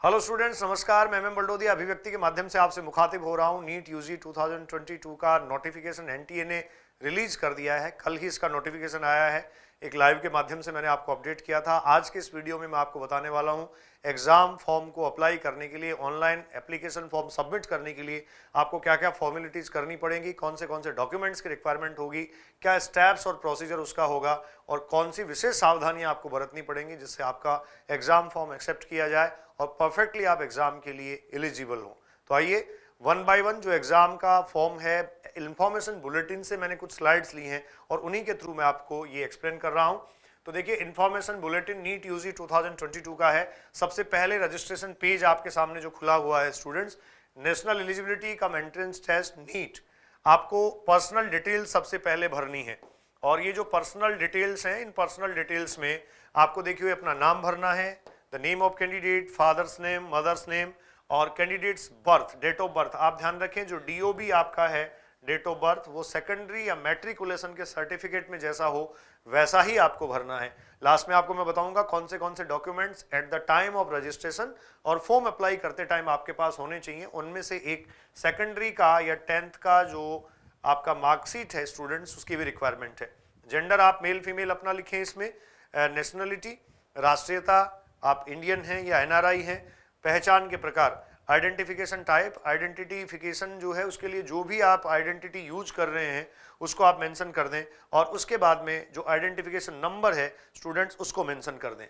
Hello students, नमस्कार। मैं M बलडोदिया अभिव्यक्ति के माध्यम से आपसे मुखातिब हो रहा हूं। नीट यूजी 2022 का नोटिफिकेशन एनटीए ने रिलीज कर दिया है। कल ही इसका नोटिफिकेशन आया है। एक लाइव के माध्यम से मैंने आपको अपडेट किया था। आज के इस वीडियो में मैं आपको बताने वाला हूं एग्जाम फॉर्म को अप्लाई करने के लिए, ऑनलाइन एप्लीकेशन फॉर्म सबमिट करने के लिए आपको क्या क्या फॉर्मेलिटीज करनी पड़ेंगी, कौन से डॉक्यूमेंट्स की रिक्वायरमेंट होगी, क्या स्टेप्स और प्रोसीजर उसका होगा और कौन सी विशेष सावधानियां आपको बरतनी पड़ेंगी जिससे आपका एग्जाम फॉर्म एक्सेप्ट किया जाए और परफेक्टली आप एग्जाम के लिए एलिजिबल हो। तो आइए वन बाय वन जो एग्जाम का फॉर्म है, इंफॉर्मेशन बुलेटिन से मैंने कुछ स्लाइड्स ली हैं और उन्हीं के थ्रू मैं आपको ये एक्सप्लेन कर रहा हूं। तो देखिए, इंफॉर्मेशन बुलेटिन नीट यूजी 2022 का है। सबसे पहले रजिस्ट्रेशन पेज आपके सामने जो खुला हुआ है students, national eligibility cum entrance test NEET, आपको पर्सनल डिटेल सबसे पहले भरनी है। और ये जो पर्सनल डिटेल्स हैं, इन पर्सनल डिटेल्स में आपको देखिए अपना नाम भरना है, the name of candidate, father's name, mother's name और candidate's birth, date of birth. आप ध्यान रखें जो डीओबी आपका है, डेट ऑफ बर्थ, वो सेकेंडरी या मैट्रिकुलेशन के सर्टिफिकेट में जैसा हो वैसा ही आपको भरना है। लास्ट में आपको मैं बताऊंगा कौन से documents at the time of registration और फॉर्म अप्लाई करते टाइम आपके पास होने चाहिए। उनमें से एक सेकेंडरी का या 10th का जो आपका मार्कशीट है स्टूडेंट्स, उसकी भी रिक्वायरमेंट है। जेंडर आप मेल फीमेल अपना लिखें इसमें। नेशनलिटी, राष्ट्रीयता, आप इंडियन हैं या एनआरआई हैं। पहचान के प्रकार, आइडेंटिफिकेशन टाइप, आइडेंटिफिकेशन जो है उसके लिए जो भी आप आइडेंटिटी यूज कर रहे हैं उसको आप मेंशन कर दें और उसके बाद में जो आइडेंटिफिकेशन नंबर है स्टूडेंट्स उसको मेंशन कर दें।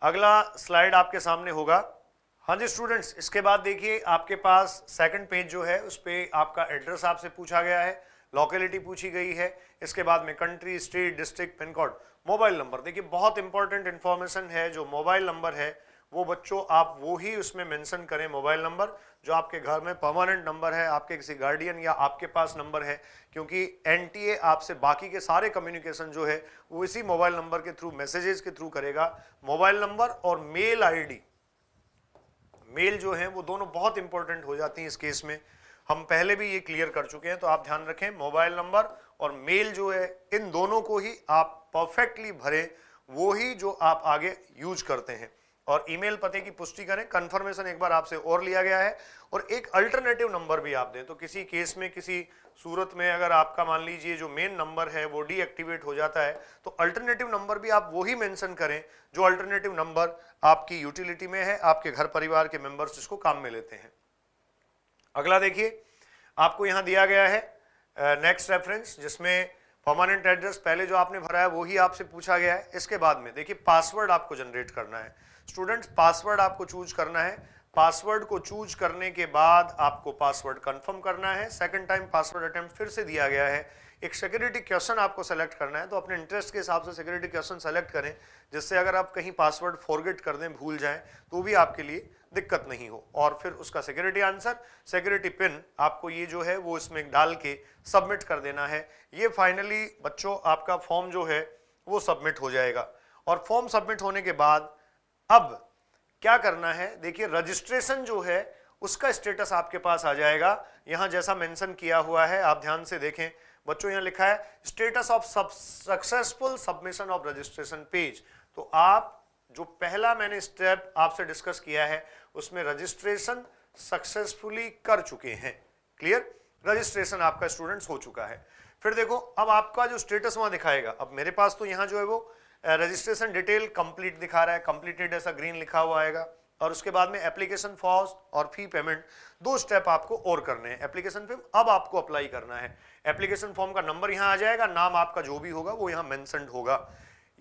अगला स्लाइड आपके सामने होगा। हाँ जी स्टूडेंट्स, इसके बाद देखिए आपके पास सेकंड पेज जो है उस पर आपका एड्रेस आपसे पूछा गया है, लोकेलिटी पूछी गई है। इसके बाद में country, state, district, pin code, mobile number. देखिए बहुत इंपॉर्टेंट इंफॉर्मेशन है। जो मोबाइल नंबर है वो बच्चों आप वो ही उसमें मेंशन करें, मोबाइल नंबर जो आपके घर में परमानेंट नंबर है, आपके किसी गार्डियन या आपके पास नंबर है, क्योंकि एनटीए आपसे बाकी के सारे कम्युनिकेशन जो है वो इसी मोबाइल नंबर के थ्रू, मैसेजेस के थ्रू करेगा। मोबाइल नंबर और मेल आईडी, मेल जो है वो दोनों बहुत इंपॉर्टेंट हो जाती हैं इस केस में। हम पहले भी ये क्लियर कर चुके हैं, तो आप ध्यान रखें मोबाइल नंबर और मेल जो है इन दोनों को ही आप परफेक्टली भरें, वो ही जो आप आगे यूज करते हैं। और ईमेल पते की पुष्टि करें, कंफर्मेशन एक बार आपसे और लिया गया है। और एक अल्टरनेटिव नंबर भी आप दें। तो किसी केस में, किसी सूरत में अगर आपका मान लीजिए जो मेन नंबर है वो डीएक्टिवेट हो जाता है तो अल्टरनेटिव नंबर भी आप वही मेंशन करें जो अल्टरनेटिव नंबर आपकी यूटिलिटी में है, आपके घर परिवार के मेंबर्स जिसको काम में लेते हैं। अगला देखिए आपको यहां दिया गया है नेक्स्ट रेफरेंस, जिसमें परमानेंट एड्रेस पहले जो आपने भरा है वो ही आपसे पूछा गया है। इसके बाद में देखिए पासवर्ड आपको जनरेट करना है स्टूडेंट्स, पासवर्ड आपको चूज करना है। पासवर्ड को चूज करने के बाद आपको पासवर्ड कंफर्म करना है। सेकंड टाइम पासवर्ड अटेम्प्ट फिर से दिया गया है। एक सिक्योरिटी क्वेश्चन आपको सेलेक्ट करना है, तो अपने इंटरेस्ट के हिसाब से सिक्योरिटी क्वेश्चन सेलेक्ट करें जिससे अगर आप कहीं पासवर्ड फॉरगेट कर दें, भूल जाएं, तो भी आपके लिए दिक्कत नहीं हो। और फिर उसका सिक्योरिटी आंसर, सिक्योरिटी पिन आपको ये जो है वो इसमें डाल के सबमिट कर देना है। ये फाइनली बच्चों आपका फॉर्म जो है वो सबमिट हो जाएगा। और फॉर्म सबमिट होने के बाद अब क्या करना है, देखिए रजिस्ट्रेशन जो है उसका स्टेटस आपके पास आ जाएगा। यहां जैसा मेंशन किया हुआ है आप ध्यान से देखें बच्चों, यहां लिखा है status of successful submission of registration page. तो आप जो पहला मैंने स्टेप आपसे डिस्कस किया है उसमें रजिस्ट्रेशन सक्सेसफुली कर चुके हैं। क्लियर, रजिस्ट्रेशन आपका स्टूडेंट्स हो चुका है। फिर देखो अब आपका जो स्टेटस वहां दिखाएगा, अब मेरे पास तो यहां जो है वो रजिस्ट्रेशन डिटेल कंप्लीट दिखा रहा है, कंप्लीटेड ऐसा ग्रीन लिखा हुआ आएगा। और उसके बाद में एप्लीकेशन फॉर्म और फी पेमेंट, दो स्टेप आपको और करने हैं। एप्लीकेशन फॉर्म अब आपको अप्लाई करना है। एप्लीकेशन फॉर्म का नंबर यहां आ जाएगा, नाम आपका जो भी होगा वो यहां मेंशन्ड होगा।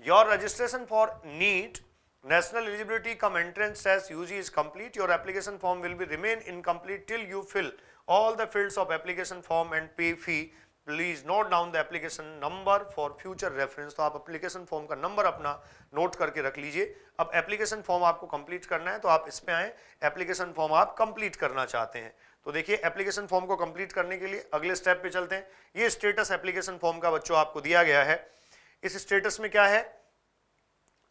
Your registration for NEET national eligibility cum entrance test UG is complete. Your application form will be remain incomplete till you fill all the fields of application form and pay fee. Please note down the application number for future reference. तो आप application form का number अपना note करके रख लीजिए। अब application form आपको complete करना है, तो आप इस पे आए, एप्लीकेशन फॉर्म आप कंप्लीट करना चाहते हैं। तो देखिए एप्लीकेशन फॉर्म को कंप्लीट करने के लिए अगले स्टेप पे चलते हैं। ये स्टेटस एप्लीकेशन फॉर्म का बच्चों आपको दिया गया है। इस स्टेटस में क्या है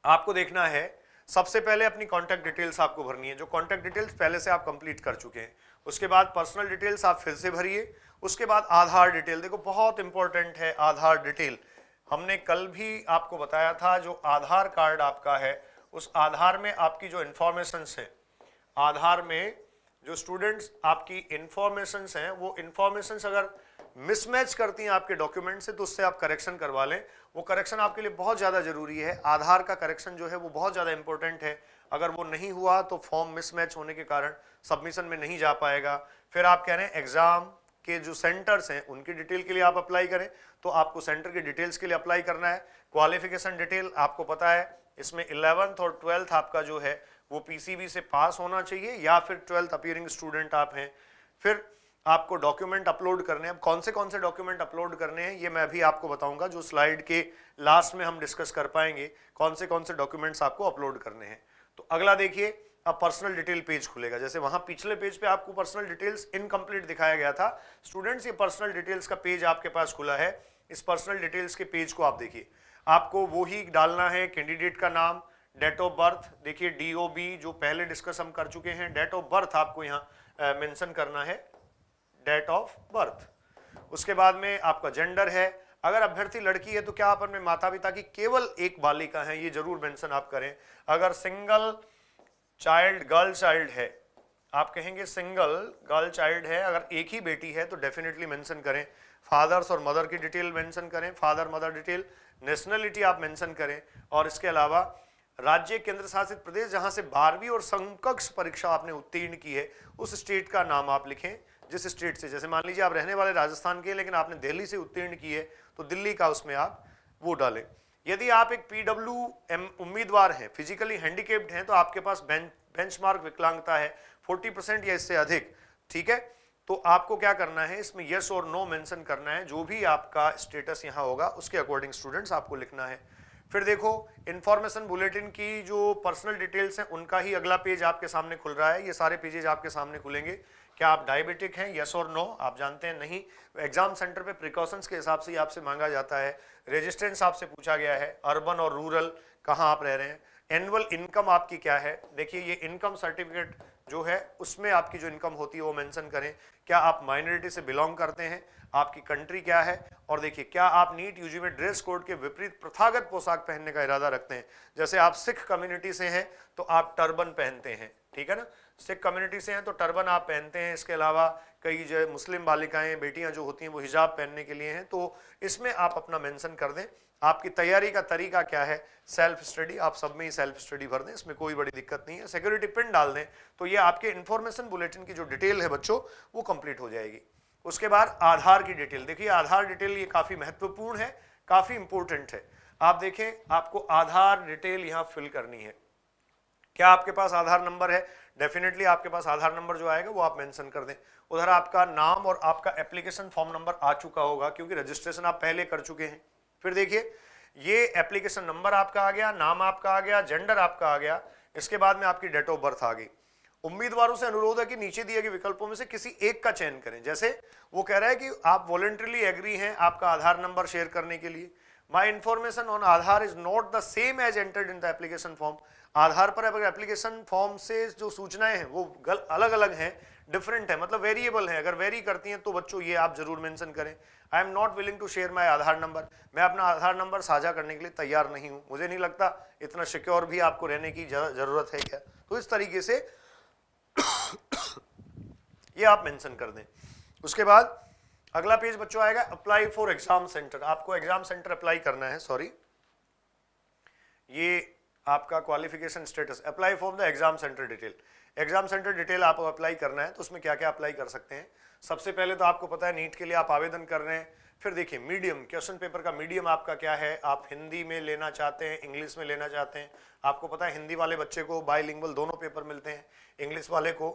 आपको देखना है, सबसे पहले अपनी कॉन्टैक्ट डिटेल्स आपको भरनी है, जो कॉन्टैक्ट डिटेल्स पहले से आप कंप्लीट कर चुके हैं। उसके बाद पर्सनल डिटेल्स आप फिर से भरिए। उसके बाद आधार डिटेल, देखो बहुत इंपॉर्टेंट है आधार डिटेल। हमने कल भी आपको बताया था जो आधार कार्ड आपका है उस आधार में आपकी जो इंफॉर्मेशन है आधार में जो स्टूडेंट्स आपकी इंफॉर्मेशंस हैं वो इंफॉर्मेशंस अगर मिसमैच करती हैं आपके डॉक्यूमेंट से तो उससे आप करेक्शन करवा लें। वो करेक्शन आपके लिए बहुत ज़्यादा जरूरी है। आधार का करेक्शन जो है वो बहुत ज़्यादा इंपॉर्टेंट है। अगर वो नहीं हुआ तो फॉर्म मिसमैच होने के कारण सबमिशन में नहीं जा पाएगा। फिर आप कह रहे हैं एग्जाम के जो सेंटर्स हैं उनकी डिटेल के लिए आप अप्लाई करें, तो आपको सेंटर की डिटेल्स के लिए अप्लाई करना है। क्वालिफिकेशन डिटेल आपको पता है, इसमें 11th और 12th आपका जो है वो पीसीबी से पास होना चाहिए या फिर 12th अपीयरिंग स्टूडेंट आप हैं। फिर आपको डॉक्यूमेंट अपलोड करने हैं। कौन से डॉक्यूमेंट अपलोड करने हैं ये मैं अभी आपको बताऊंगा, जो स्लाइड के लास्ट में हम डिस्कस कर पाएंगे कौन से डॉक्यूमेंट्स आपको अपलोड करने हैं। तो अगला देखिए, अब पर्सनल डिटेल पेज खुलेगा। जैसे वहां पिछले पेज पे आपको पर्सनल डिटेल्स इनकम्प्लीट दिखाया गया था, स्टूडेंट्स ये पर्सनल डिटेल्स का पेज आपके पास खुला है। इस पर्सनल डिटेल्स के पेज को आप देखिए, आपको वो ही डालना है, कैंडिडेट का नाम, डेट ऑफ बर्थ, देखिए डीओबी जो पहले डिस्कस हम कर चुके हैं, डेट ऑफ बर्थ आपको यहाँ मेंशन करना है, डेट ऑफ बर्थ। उसके बाद में आपका जेंडर है, अगर अभ्यर्थी लड़की है तो क्या आप अपने माता पिता की केवल एक बालिका है, ये जरूर मेंशन आप करें। अगर सिंगल चाइल्ड गर्ल चाइल्ड है, आप कहेंगे सिंगल गर्ल चाइल्ड है, अगर एक ही बेटी है तो डेफिनेटली मेंशन करें। फादर्स और मदर की डिटेल मेंशन करें, फादर मदर डिटेल, नेशनलिटी आप मेंशन करें, और इसके अलावा राज्य केंद्र शासित प्रदेश जहां से 12वीं और समकक्ष परीक्षा आपने उत्तीर्ण की है उस स्टेट का नाम आप लिखें, जिस स्टेट से, जैसे मान लीजिए आप रहने वाले राजस्थान के लेकिन आपने दिल्ली से उत्तीर्ण की है तो दिल्ली का उसमें आप वो डालें। यदि आप एक पीडब्ल्यूएम उम्मीदवार हैं, फिजिकली हैंडीकेप्ड हैं, तो आपके पास बेंचमार्क विकलांगता है 40% या इससे अधिक, ठीक है, तो आपको क्या करना है, इसमें यस और नो मेंशन करना है। जो भी आपका स्टेटस यहां होगा उसके अकॉर्डिंग स्टूडेंट्स आपको लिखना है। फिर देखो, इंफॉर्मेशन बुलेटिन की जो पर्सनल डिटेल्स हैं उनका ही अगला पेज आपके सामने खुल रहा है। ये सारे पेजेज आपके सामने खुलेंगे। क्या आप डायबिटिक हैं, यस और नो, आप जानते हैं नहीं। एग्जाम सेंटर पे प्रिकॉशंस के हिसाब से ही आपसे मांगा जाता है। रेजिस्टेंस आपसे पूछा गया है, अर्बन और रूरल कहाँ आप रह रहे हैं। एनुअल इनकम आपकी क्या है, देखिए ये इनकम सर्टिफिकेट जो है उसमें आपकी जो इनकम होती है वो मेंशन करें। क्या आप माइनॉरिटी से बिलोंग करते हैं, आपकी कंट्री क्या है, और देखिए क्या आप नीट यूजी में ड्रेस कोड के विपरीत प्रथागत पोशाक पहनने का इरादा रखते हैं। जैसे आप सिख कम्युनिटी से हैं तो आप टर्बन पहनते हैं, ठीक है ना, सिख कम्युनिटी से हैं तो टर्बन आप पहनते हैं। इसके अलावा कई जो मुस्लिम बालिकाएं बेटियां जो होती हैं वो हिजाब पहनने के लिए हैं, तो इसमें आप अपना मेंशन कर दें। आपकी तैयारी का तरीका क्या है, सेल्फ स्टडी, आप सब में ही सेल्फ स्टडी भर दें, इसमें कोई बड़ी दिक्कत नहीं है। सिक्योरिटी पिन डाल दें, तो ये आपके इंफॉर्मेशन बुलेटिन की जो डिटेल है बच्चों वो कंप्लीट हो जाएगी। उसके बाद आधार की डिटेल, देखिए आधार डिटेल ये काफी महत्वपूर्ण है, काफी इंपॉर्टेंट है। आप देखें, आपको आधार डिटेल यहां फिल करनी है। क्या आपके पास आधार नंबर है, डेफिनेटली आपके पास आधार नंबर जो आएगा वो आप मेंशन कर दें। उधर आपका नाम और आपका एप्लीकेशन फॉर्म नंबर आ चुका होगा क्योंकि रजिस्ट्रेशन आप पहले कर चुके हैं। फिर देखिए, ये एप्लीकेशन नंबर आपका आ गया, नाम आपका आ गया, जेंडर आपका आ गया, इसके बाद में आपकी डेट ऑफ बर्थ आ गई। उम्मीदवारों से अनुरोध है कि नीचे दिए गए विकल्पों में से किसी एक का चयन करें। जैसे वो कह रहा है कि आप वॉलंटरीली एग्री हैं आपका आधार नंबर शेयर करने के लिए। My information on Aadhaar is not the same as entered in the application form. Aadhaar पर अगर एप्लीकेशन फॉर्म से जो सूचनाएं हैं वो अलग अलग हैं, डिफरेंट है, मतलब वेरिएबल है। अगर वेरी करती हैं तो बच्चों ये आप जरूर मेंशन करें। I am not willing to share my Aadhaar number, मैं अपना आधार नंबर साझा करने के लिए तैयार नहीं हूं, मुझे नहीं लगता इतना सिक्योर भी आपको रहने की जरूरत है क्या। तो इस तरीके से ये आप मेंशन कर दें। उसके बाद अगला पेज बच्चों आएगा अप्लाई फॉर एग्जाम सेंटर। आपको एग्जाम सेंटर अप्लाई करना है, सॉरी, ये आपका qualification status, apply for the exam centre detail. Exam centre detail आपको अप्लाई करना है, तो उसमें क्या क्या अप्लाई कर सकते हैं। सबसे पहले तो आपको पता है नीट के लिए आप आवेदन कर रहे हैं। फिर देखिए मीडियम, क्वेश्चन पेपर का मीडियम आपका क्या है, आप हिंदी में लेना चाहते हैं, इंग्लिश में लेना चाहते हैं। आपको पता है हिंदी वाले बच्चे को बाइलिंगुअल दोनों पेपर मिलते हैं, इंग्लिश वाले को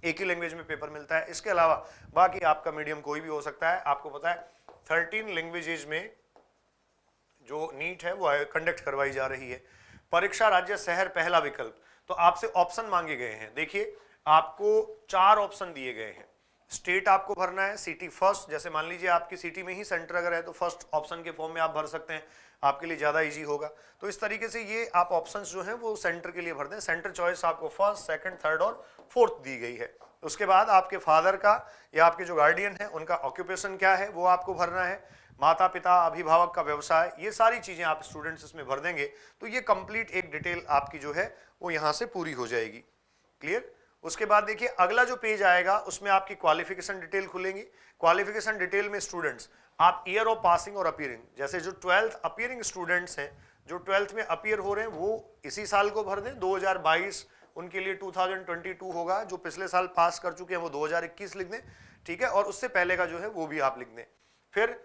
एक ही लैंग्वेज में पेपर मिलता है। इसके अलावा बाकी आपका मीडियम कोई भी हो सकता है। आपको पता है 13 लैंग्वेजेज में जो नीट है वो कंडक्ट करवाई जा रही है। परीक्षा राज्य शहर पहला विकल्प, तो आपसे ऑप्शन मांगे गए हैं। देखिए आपको 4 ऑप्शन दिए गए हैं। स्टेट आपको भरना है, सिटी फर्स्ट, जैसे मान लीजिए आपकी सिटी में ही सेंटर अगर है तो फर्स्ट ऑप्शन के फॉर्म में आप भर सकते हैं, आपके लिए ज्यादा इजी होगा। तो इस तरीके से ये आप ऑप्शंस जो हैं वो सेंटर के लिए भर दें। सेंटर चॉइस आपको फर्स्ट, सेकंड, थर्ड और फोर्थ दी गई है। उसके बाद आपके फादर का या आपके जो गार्डियन है उनका ऑक्यूपेशन क्या है वो आपको भरना है। माता पिता अभिभावक का व्यवसाय, ये सारी चीजें आप स्टूडेंट्स इसमें भर देंगे तो ये कंप्लीट एक डिटेल आपकी जो है वो यहां से पूरी हो जाएगी। क्लियर। उसके बाद देखिए अगला जो पेज आएगा उसमें आपकी क्वालिफिकेशन डिटेल खुलेंगी। क्वालिफिकेशन डिटेल में स्टूडेंट्स आप ईयर ऑफ पासिंग और अपीयरिंग, जैसे जो 12th अपीयरिंग स्टूडेंट्स हैं, जो 12th में अपीयर हो रहे हैं वो इसी साल को भर दें, 2022 उनके लिए 2022 होगा। जो पिछले साल पास कर चुके हैं वो 2021 लिख दें, ठीक है, और उससे पहले का जो है वो भी आप लिख दें। फिर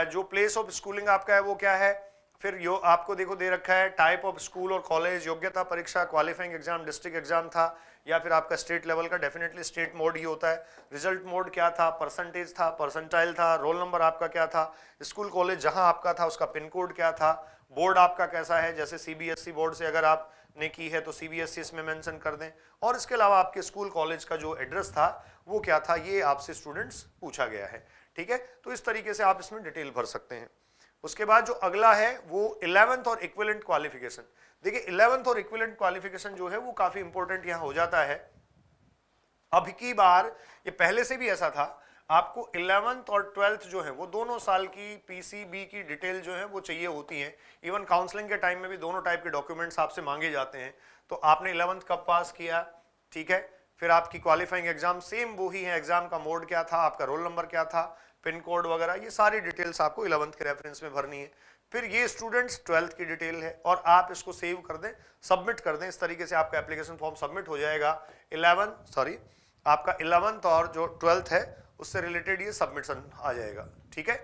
जो प्लेस ऑफ स्कूलिंग आपका है वो क्या है, फिर यो आपको देखो दे रखा है टाइप ऑफ स्कूल और कॉलेज, योग्यता परीक्षा, क्वालिफाइंग एग्जाम, डिस्ट्रिक्ट एग्जाम था या फिर आपका स्टेट लेवल का, डेफिनेटली स्टेट मोड ही होता है। रिजल्ट मोड क्या था, परसेंटेज था, परसेंटाइल था, रोल नंबर आपका क्या था, स्कूल कॉलेज जहां आपका था उसका पिन कोड क्या था, बोर्ड आपका कैसा है, जैसे सीबीएसई बोर्ड से अगर आपने की है तो सीबीएसई इसमें मेंशन कर दें, और इसके अलावा आपके स्कूल कॉलेज का जो एड्रेस था वो क्या था, ये आपसे स्टूडेंट्स पूछा गया है, ठीक है। तो इस तरीके से आप इसमें डिटेल भर सकते हैं। उसके बाद जो अगला है वो 11th और इक्विवेलेंट क्वालिफिकेशन। देखिए 11th और इक्विवेलेंट क्वालिफिकेशन जो है वो काफी इंपॉर्टेंट यहां हो जाता है। अब की बार, ये पहले से भी ऐसा था, आपको 11th और 12th जो है वो दोनों साल की पीसीबी की डिटेल जो है वो चाहिए होती है। इवन काउंसलिंग के टाइम में भी दोनों टाइप के डॉक्यूमेंट्स आपसे मांगे जाते हैं। तो आपने 11th कब पास किया, ठीक है, फिर आपकी क्वालिफाइंग एग्जाम सेम वो ही है, एग्जाम का मोड क्या था, आपका रोल नंबर क्या था, पिन कोड वगैरह, ये सारी डिटेल्स आपको 11th के रेफरेंस में भरनी है। फिर ये स्टूडेंट्स 12th की डिटेल है और आप इसको सेव कर दें, सबमिट कर दें। इस तरीके से आपका एप्लीकेशन फॉर्म सबमिट हो जाएगा। आपका 11th और जो 12th है उससे रिलेटेड ये सबमिशन आ जाएगा, ठीक है।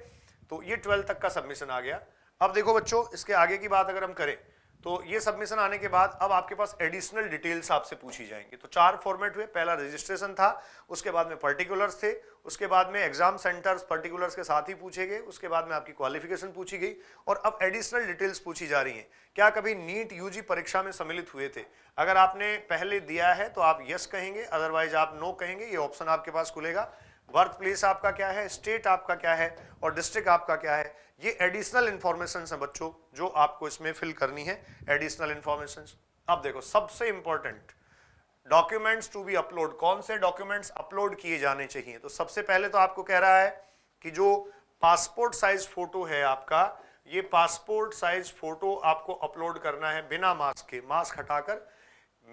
तो ये 12th तक का सबमिशन आ गया। अब देखो बच्चों, इसके आगे की बात अगर हम करें तो ये सबमिशन आने के बाद अब आपके पास एडिशनल डिटेल्स आपसे पूछी जाएंगी। तो 4 फॉर्मेट हुए, पहला रजिस्ट्रेशन था, उसके बाद में पर्टिकुलर्स थे, उसके बाद में एग्जाम सेंटर्स पर्टिकुलर्स के साथ ही पूछे गए, उसके बाद में आपकी क्वालिफिकेशन पूछी गई, और अब एडिशनल डिटेल्स पूछी जा रही हैं। क्या कभी नीट यूजी परीक्षा में सम्मिलित हुए थे? अगर आपने पहले दिया है तो आप यस कहेंगे, अदरवाइज आप नो कहेंगे। ये ऑप्शन आपके पास खुलेगा। बर्थ प्लेस आपका क्या है, स्टेट आपका क्या है और डिस्ट्रिक्ट आपका क्या है, ये एडिशनल इंफॉर्मेशन है बच्चों जो आपको इसमें फिल करनी है, एडिशनल इंफॉर्मेशन। अब देखो सबसे important, documents to be upload, कौन से डॉक्यूमेंट्स अपलोड किए जाने चाहिए। तो सबसे पहले तो आपको कह रहा है कि जो पासपोर्ट साइज फोटो है आपका, ये पासपोर्ट साइज फोटो आपको अपलोड करना है बिना मास्क के, मास्क हटाकर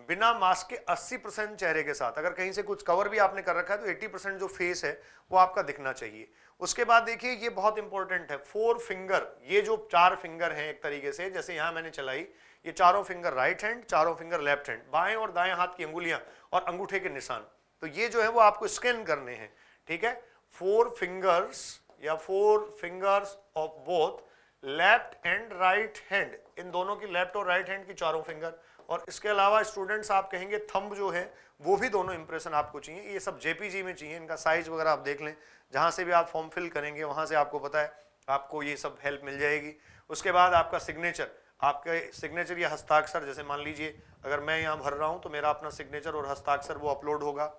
बिना मास्क के 80% चेहरे के साथ। अगर कहीं से कुछ कवर भी आपने कर रखा है तो 80% जो फेस है वो आपका दिखना चाहिए। उसके बाद देखिए ये बहुत इंपॉर्टेंट है, 4 फिंगर, ये जो 4 फिंगर हैं एक तरीके से, जैसे यहां मैंने चलाई, ये चारों फिंगर राइट हैंड, चारों फिंगर लेफ्ट हैंड, बाएं और दाएं हाथ की अंगुलियां और अंगूठे के निशान, तो ये जो है वो आपको स्कैन करने हैं, ठीक है। 4 फिंगर्स या 4 fingers of both left and right hand, इन दोनों की लेफ्ट और राइट हैंड की चारों फिंगर। और इसके अलावा स्टूडेंट्स आप कहेंगे थंब जो है वो भी दोनों इंप्रेशन आपको चाहिए। ये सब जेपीजी में चाहिए, इनका साइज वगैरह आप देख लें, जहां से भी आप फॉर्म फिल करेंगे वहां से आपको पता है आपको ये सब हेल्प मिल जाएगी। उसके बाद आपका सिग्नेचर, आपके सिग्नेचर या हस्ताक्षर, जैसे मान लीजिए अगर मैं यहाँ भर रहा हूँ तो मेरा अपना सिग्नेचर और हस्ताक्षर वो अपलोड होगा।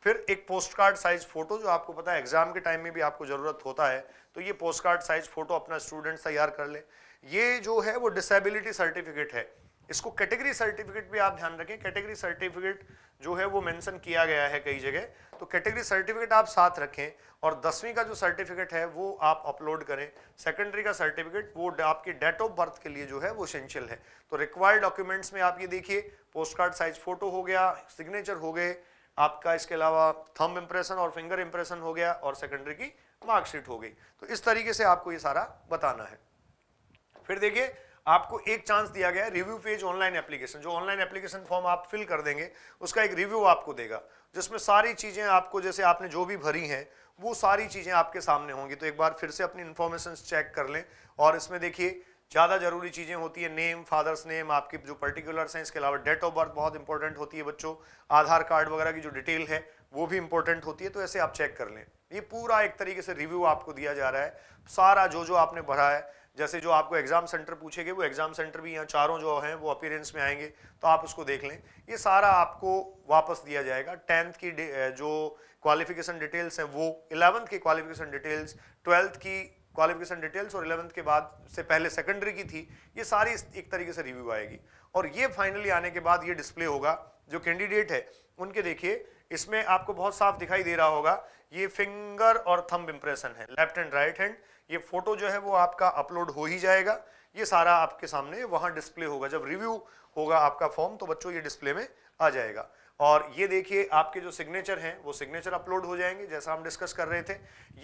फिर एक पोस्ट कार्ड साइज फोटो, जो आपको पता है एग्जाम के टाइम में भी आपको जरूरत होता है, तो ये पोस्ट कार्ड साइज फोटो अपना स्टूडेंट तैयार कर ले। ये जो है वो डिसेबिलिटी सर्टिफिकेट है, इसको कैटेगरी सर्टिफिकेट भी आप ध्यान रखें, कैटेगरी सर्टिफिकेट जो है वो मेंशन किया गया है कई जगह, तो कैटेगरी सर्टिफिकेट आप साथ रखें। और 10वीं का जो सर्टिफिकेट है वो आप अपलोड करें। सेकेंडरी का सर्टिफिकेट वो आपकी डेट ऑफ बर्थ के लिए जो है वो एसेंशियल है। तो रिक्वायर्ड डॉक्यूमेंट्स में आप ये देखिए, पोस्ट कार्ड साइज फोटो हो गया, सिग्नेचर हो गए आपका, इसके अलावा थंब इंप्रेशन और फिंगर इंप्रेशन हो गया, और सेकेंडरी की मार्कशीट हो गई। तो इस तरीके से आपको ये सारा बताना है। फिर देखिए आपको एक चांस दिया गया है, रिव्यू पेज ऑनलाइन एप्लीकेशन, जो ऑनलाइन एप्लीकेशन फॉर्म आप फिल कर देंगे उसका एक रिव्यू आपको देगा, जिसमें सारी चीजें आपको, जैसे आपने जो भी भरी हैं वो सारी चीजें आपके सामने होंगी। तो एक बार फिर से अपनी इंफॉर्मेशन चेक कर लें। और इसमें देखिए ज़्यादा जरूरी चीज़ें होती है, नेम, फादर्स नेम, आपकी जो पर्टिकुलर्स हैं, इसके अलावा डेट ऑफ बर्थ बहुत इंपॉर्टेंट होती है बच्चों, आधार कार्ड वगैरह की जो डिटेल है वो भी इंपॉर्टेंट होती है। तो ऐसे आप चेक कर लें। ये पूरा एक तरीके से रिव्यू आपको दिया जा रहा है, सारा जो आपने भरा है। जैसे जो आपको एग्जाम सेंटर पूछेंगे वो एग्जाम सेंटर भी यहाँ चारों जो हैं वो अपीयरेंस में आएंगे, तो आप उसको देख लें। ये सारा आपको वापस दिया जाएगा। 10th की जो क्वालिफिकेशन डिटेल्स हैं वो, 11th की क्वालिफिकेशन डिटेल्स, 12th की क्वालिफिकेशन डिटेल्स और 11th के बाद से पहले सेकेंडरी की थी, ये सारी एक तरीके से रिव्यू आएगी। और ये फाइनली आने के बाद ये डिस्प्ले होगा। जो कैंडिडेट है उनके देखिए इसमें आपको बहुत साफ दिखाई दे रहा होगा, ये फिंगर और थंब इंप्रेशन है, लेफ्ट एंड राइट हैंड। ये फोटो जो है वो आपका अपलोड हो ही जाएगा, ये सारा आपके सामने वहां डिस्प्ले होगा। जब रिव्यू होगा आपका फॉर्म तो बच्चों ये डिस्प्ले में आ जाएगा। और ये देखिए आपके जो सिग्नेचर हैं वो सिग्नेचर अपलोड हो जाएंगे जैसा हम डिस्कस कर रहे थे।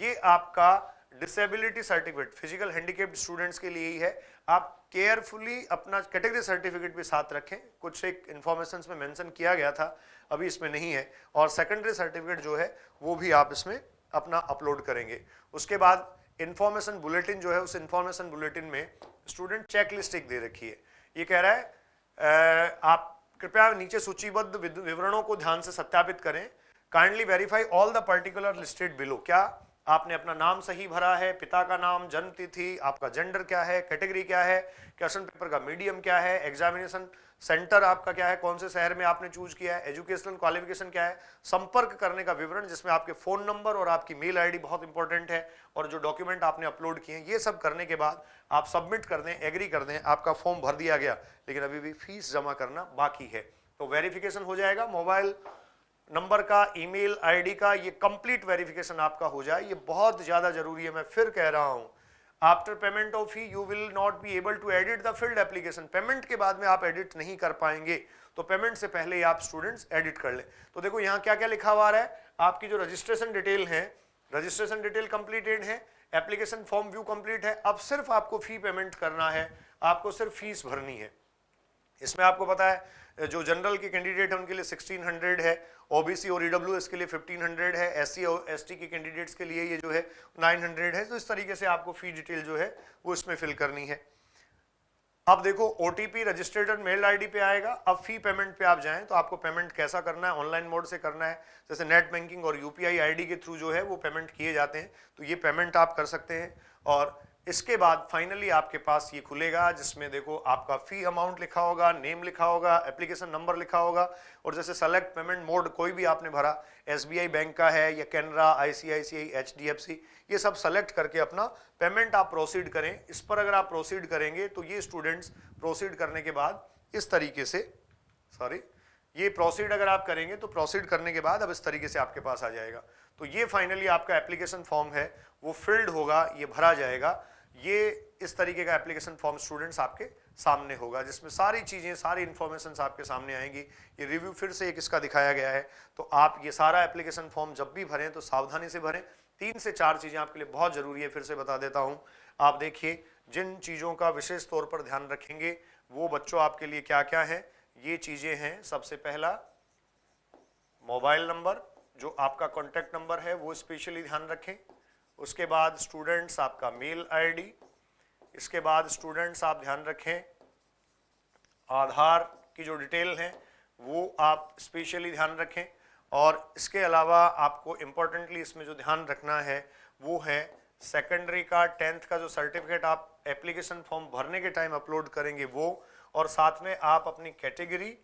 ये आपका disability certificate physical handicapped students के लिए ही है। आप केयरफुली अपना कैटेगरी सर्टिफिकेट भी साथ रखें, कुछ एक इंफॉर्मेशन में मेंशन किया गया था, अभी इसमें नहीं है। और सेकेंडरी सर्टिफिकेट जो है वो भी आप इसमें अपना अपलोड करेंगे। उसके बाद इंफॉर्मेशन बुलेटिन जो है, उस इंफॉर्मेशन बुलेटिन में स्टूडेंट चेकलिस्ट एक दे रखी है। ये कह रहा है आप कृपया नीचे सूचीबद्ध विवरणों को ध्यान से सत्यापित करें। Kindly verify all the particular listed below. क्या आपने अपना नाम सही भरा है, पिता का नाम, जन्म तिथि, आपका जेंडर क्या है, कैटेगरी क्या है, क्वेश्चन पेपर का मीडियम क्या है, एग्जामिनेशन सेंटर आपका क्या है, कौन से शहर में आपने चूज किया है, एजुकेशनल क्वालिफिकेशन क्या है, संपर्क करने का विवरण जिसमें आपके फोन नंबर और आपकी मेल आईडी बहुत इंपॉर्टेंट है, और जो डॉक्यूमेंट आपने अपलोड किए हैं, ये सब करने के बाद आप सबमिट कर दें, एग्री कर दें, आपका फॉर्म भर दिया गया, लेकिन अभी भी फीस जमा करना बाकी है। तो वेरिफिकेशन हो जाएगा, मोबाइल नंबर का, ईमेल आईडी का, ये कंप्लीट वेरिफिकेशन आपका हो जाए, ये बहुत ज्यादा जरूरी है। मैं फिर कह रहा हूं, after payment of fee you will not be able to edit the field application. Payment के बाद में आप एडिट नहीं कर पाएंगे, तो पेमेंट से पहले ही आप स्टूडेंट्स एडिट कर ले। तो देखो यहाँ क्या क्या लिखा हुआ है, आपकी जो रजिस्ट्रेशन डिटेल है, रजिस्ट्रेशन डिटेल कंप्लीटेड है, एप्लीकेशन फॉर्म व्यू कंप्लीट है, अब सिर्फ आपको फी पेमेंट करना है, आपको सिर्फ फीस भरनी है। इसमें आपको पता है जो जनरल के कैंडिडेट है उनके लिए 1600 है, ओबीसी और ईडब्ल्यूएस के लिए 1500 है, एससी और एसटी के कैंडिडेट्स के लिए ये जो है 900 है। तो इस तरीके से आपको फी डिटेल जो है वो इसमें फिल करनी है। अब देखो ओटीपी रजिस्टर्ड मेल आईडी पे आएगा। अब फी पेमेंट पे आप जाएं तो आपको पेमेंट कैसा करना है, ऑनलाइन मोड से करना है, जैसे नेट बैंकिंग और यूपीआई आईडी के थ्रू जो है वो पेमेंट किए जाते हैं, तो ये पेमेंट आप कर सकते हैं। और इसके बाद फाइनली आपके पास ये खुलेगा जिसमें देखो आपका फी अमाउंट लिखा होगा, नेम लिखा होगा, एप्लीकेशन नंबर लिखा होगा, और जैसे सेलेक्ट पेमेंट मोड कोई भी आपने भरा, एसबीआई बैंक का है या कैनरा, आईसीआईसीआई, एचडीएफसी, ये सब सेलेक्ट करके अपना पेमेंट आप प्रोसीड करें। इस पर अगर आप प्रोसीड करेंगे तो ये स्टूडेंट्स प्रोसीड करने के बाद इस तरीके से, ये प्रोसीड अगर आप करेंगे तो प्रोसीड करने के बाद अब इस तरीके से आपके पास आ जाएगा। तो ये फाइनली आपका एप्लीकेशन फॉर्म है वो फिल्ड होगा, ये भरा जाएगा। ये इस तरीके का एप्लीकेशन फॉर्म स्टूडेंट्स आपके सामने होगा जिसमें सारी चीजें, सारी इंफॉर्मेशन आपके सामने आएंगी। ये रिव्यू फिर से एक इसका दिखाया गया है। तो आप ये सारा एप्लीकेशन फॉर्म जब भी भरें तो सावधानी से भरें। 3 से 4 चीजें आपके लिए बहुत जरूरी है, फिर से बता देता हूं। आप देखिए जिन चीजों का विशेष तौर पर ध्यान रखेंगे वो बच्चों आपके लिए क्या क्या है। ये चीजें हैं, सबसे पहला मोबाइल नंबर, जो आपका कॉन्टैक्ट नंबर है वो स्पेशली ध्यान रखें। उसके बाद स्टूडेंट्स आपका मेल आईडी, इसके बाद स्टूडेंट्स आप ध्यान रखें आधार की जो डिटेल है वो आप स्पेशली ध्यान रखें। और इसके अलावा आपको इम्पोर्टेंटली इसमें जो ध्यान रखना है वो है सेकेंडरी का 10th का जो सर्टिफिकेट आप एप्लीकेशन फॉर्म भरने के टाइम अपलोड करेंगे वो, और साथ में आप अपनी कैटेगरी,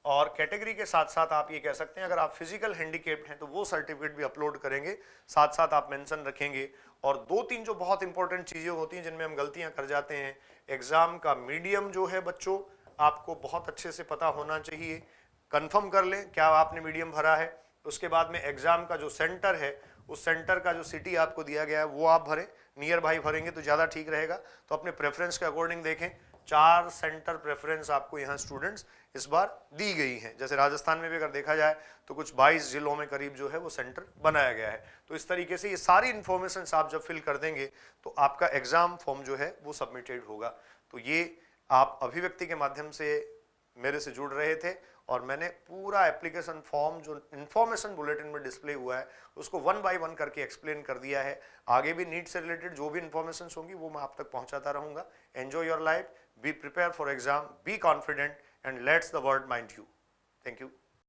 और कैटेगरी के साथ साथ आप ये कह सकते हैं अगर आप फिजिकल हैंडीकैप्ड हैं तो वो सर्टिफिकेट भी अपलोड करेंगे, साथ साथ आप मेंशन रखेंगे। और 2-3 जो बहुत इंपॉर्टेंट चीजें होती हैं जिनमें हम गलतियां कर जाते हैं, एग्जाम का मीडियम जो है बच्चों आपको बहुत अच्छे से पता होना चाहिए, कंफर्म कर लें क्या आपने मीडियम भरा है। उसके बाद में एग्जाम का जो सेंटर है, उस सेंटर का जो सिटी आपको दिया गया है वो आप भरें, नियर बाई भरेंगे तो ज़्यादा ठीक रहेगा। तो अपने प्रेफरेंस के अकॉर्डिंग देखें, 4 सेंटर प्रेफरेंस आपको यहाँ स्टूडेंट्स इस बार दी गई हैं। जैसे राजस्थान में भी अगर देखा जाए तो कुछ 22 जिलों में करीब जो है वो सेंटर बनाया गया है। तो इस तरीके से ये सारी इन्फॉर्मेशन आप जब फिल कर देंगे तो आपका एग्जाम फॉर्म जो है वो सबमिटेड होगा। तो ये आप अभिव्यक्ति के माध्यम से मेरे से जुड़ रहे थे और मैंने पूरा एप्लीकेशन फॉर्म जो इन्फॉर्मेशन बुलेटिन में डिस्प्ले हुआ है उसको 1 बाय 1 करके एक्सप्लेन कर दिया है। आगे भी नीट से रिलेटेड जो भी इन्फॉर्मेशन होंगी वो मैं आप तक पहुंचाता रहूंगा। Enjoy your life, be prepare for exam, be confident and let's the world mind you. Thank you.